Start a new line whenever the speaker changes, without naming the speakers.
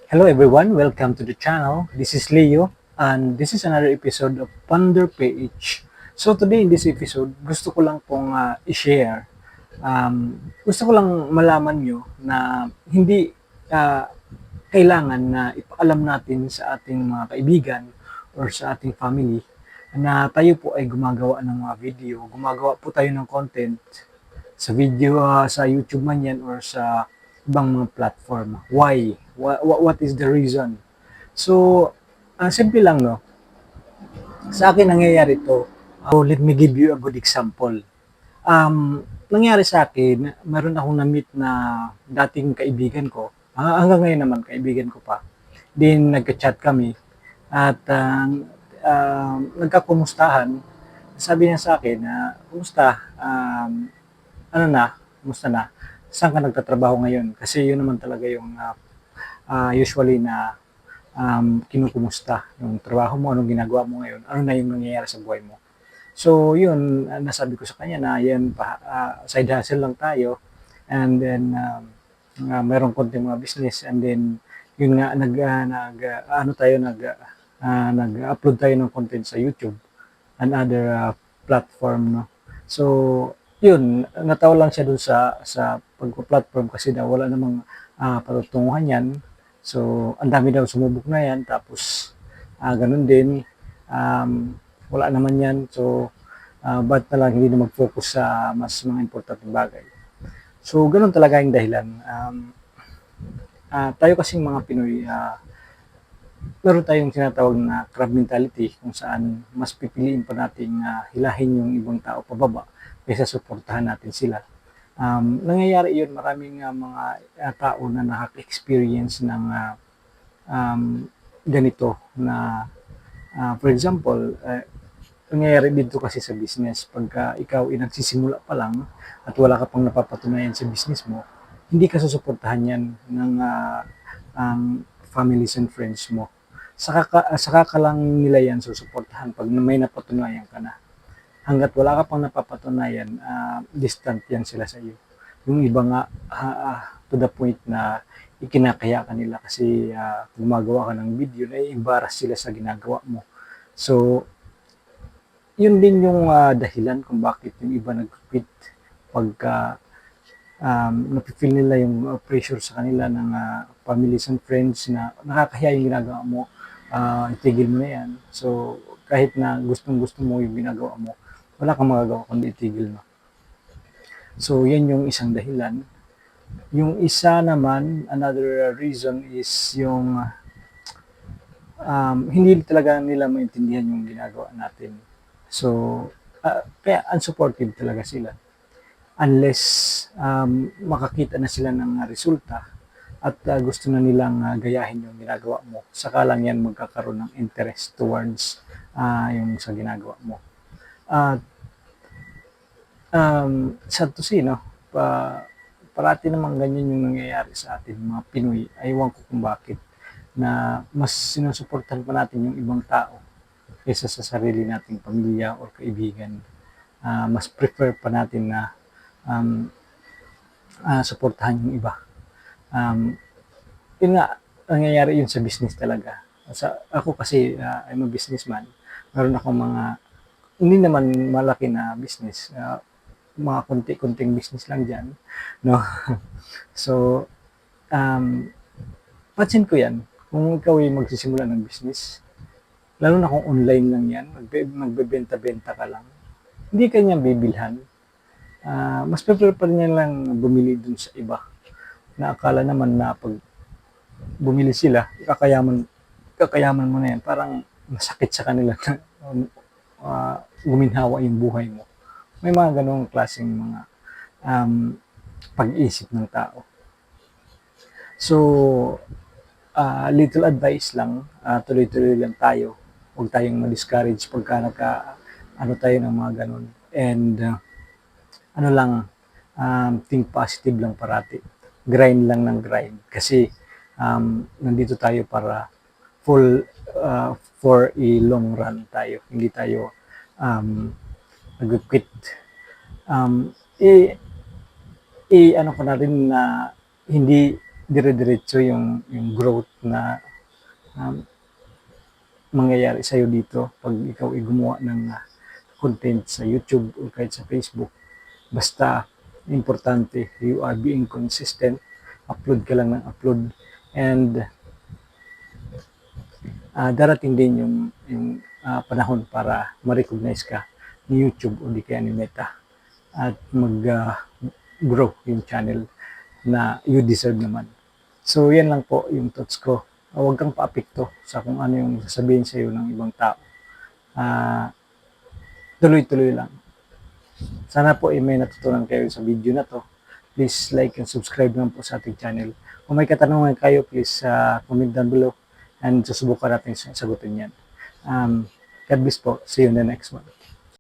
Hello everyone, welcome to the channel. This is Leo and this is another episode of Ponder PH. So today in this episode, gusto ko lang pong i-share. Gusto ko lang malaman nyo na hindi ah, kailangan na ipaalam natin sa ating mga kaibigan or sa ating family na tayo po ay gumagawa ng mga video, gumagawa po tayo ng content sa video, sa YouTube man yan or sa ibang mga platform. Why? What is the reason? So, simple lang, no? Sa akin nangyayari to. Let me give you a good example. Nangyari sa akin, meron akong na-meet na dating kaibigan ko. Hanggang ngayon naman, kaibigan ko pa. Then, nagka-chat kami at nagkakumustahan. Sabi niya sa akin na, kumusta? Ano na? Kumusta na? Saan ka nagtatrabaho ngayon? Kasi yun naman talaga yung usually na kinukumusta yung trabaho mo, anong ginagawa mo ngayon, ano na yung nangyayari sa buhay mo. So, yun, nasabi ko sa kanya na yan, side hustle lang tayo. And then, mayroong konting mga business. And then, yun nga, nag-upload tayo ng content sa YouTube and other platform, no? So, yun, natawa lang siya dun sa pagpa-platform kasi daw wala namang patutunguhan yan. So, ang dami daw sumubok na yan. Tapos, ganun din. Wala naman yan. So, ba't na lang hindi na mag-focus sa mas mga importanteng bagay. So, ganun talaga yung dahilan. Tayo kasing mga Pinoy, meron tayong tinatawag na crab mentality kung saan mas pipiliin pa natin hilahin yung ibang tao pababa kaysa suportahan natin sila. Nangyayari yun, maraming mga tao na nakaka-experience ng ganito na for example, nangyayari dito kasi sa business pagka ikaw ay nagsisimula pa lang at wala ka pang napapatunayan sa business mo, hindi ka susuportahan yan ng families and friends mo. Saka ka lang nila yan susuportahan pag may napatunayan ka na. Hanggat wala ka pang napapatunayan, distant yan sila sa iyo. Yung iba nga, to the point na ikinakaya ka nila kasi gumagawa ka ng video na i-embarrass sila sa ginagawa mo. So, yun din yung dahilan kung bakit yung iba nag-quit pagka napifeel nila yung pressure sa kanila ng families and friends na nakakahiya yung ginagawa mo, itigil mo na yan. So, kahit na gustong-gusto mo yung ginagawa mo, wala kang magagawa kundi itigil mo. So, yan yung isang dahilan. Yung isa naman, another reason is yung hindi talaga nila maintindihan yung ginagawa natin. So, kaya unsupportive talaga sila. Unless makakita na sila ng resulta at gusto na nilang gayahin yung ginagawa mo, saka lang yan magkakaroon ng interest towards yung sa ginagawa mo. At sad to see, no? Parati namang ganyan yung nangyayari sa atin, mga Pinoy. Aywan ko kung bakit na mas sinusuportahan pa natin yung ibang tao kaysa sa sarili nating pamilya o kaibigan. Mas prefer pa natin na suportahan yung iba. Yun nga, nangyayari yun sa business talaga. Ako kasi, I'm a businessman. Meron akong mga, hindi naman malaki na business. Mga konti-konting business lang dyan. No? So, pansin ko yan. Kung ikaw ay magsisimula ng business, lalo na kung online lang yan, magbebenta-benta ka lang, hindi ka niya bibilhan. Mas prefer pa rin niya lang bumili dun sa iba na akala naman na pag bumili sila, kakayaman mo na yan. Parang masakit sa kanila na guminhawa yung buhay mo. May mga ganong klaseng mga pag-iisip ng tao. So, little advice lang, tuloy-tuloy lang tayo. Huwag tayong ma-discourage pagka tayo ng mga ganon. And think positive lang parati. Grind lang ng grind. Kasi nandito tayo para for a long run tayo. Hindi tayo nag-quit. Ano ko na rin na hindi dire-diretso yung growth na um, mangyayari sa'yo dito pag ikaw ay gumawa ng content sa YouTube o kahit sa Facebook. Basta, importante, you are being consistent, upload ka lang ng upload, and darating din yung panahon para ma-recognize ka ni YouTube o di kaya ni Meta at mag-grow yung channel na you deserve naman. So, yan lang po yung thoughts ko. Huwag kang paapekto sa kung ano yung sasabihin sa iyo ng ibang tao. Ah, tuloy-tuloy lang. Sana po may natutunan kayo sa video na to. Please like and subscribe naman po sa ating channel. Kung may katanungan kayo, please comment down below and susubukan natin sagutin yan. God bless po. See you in the next one.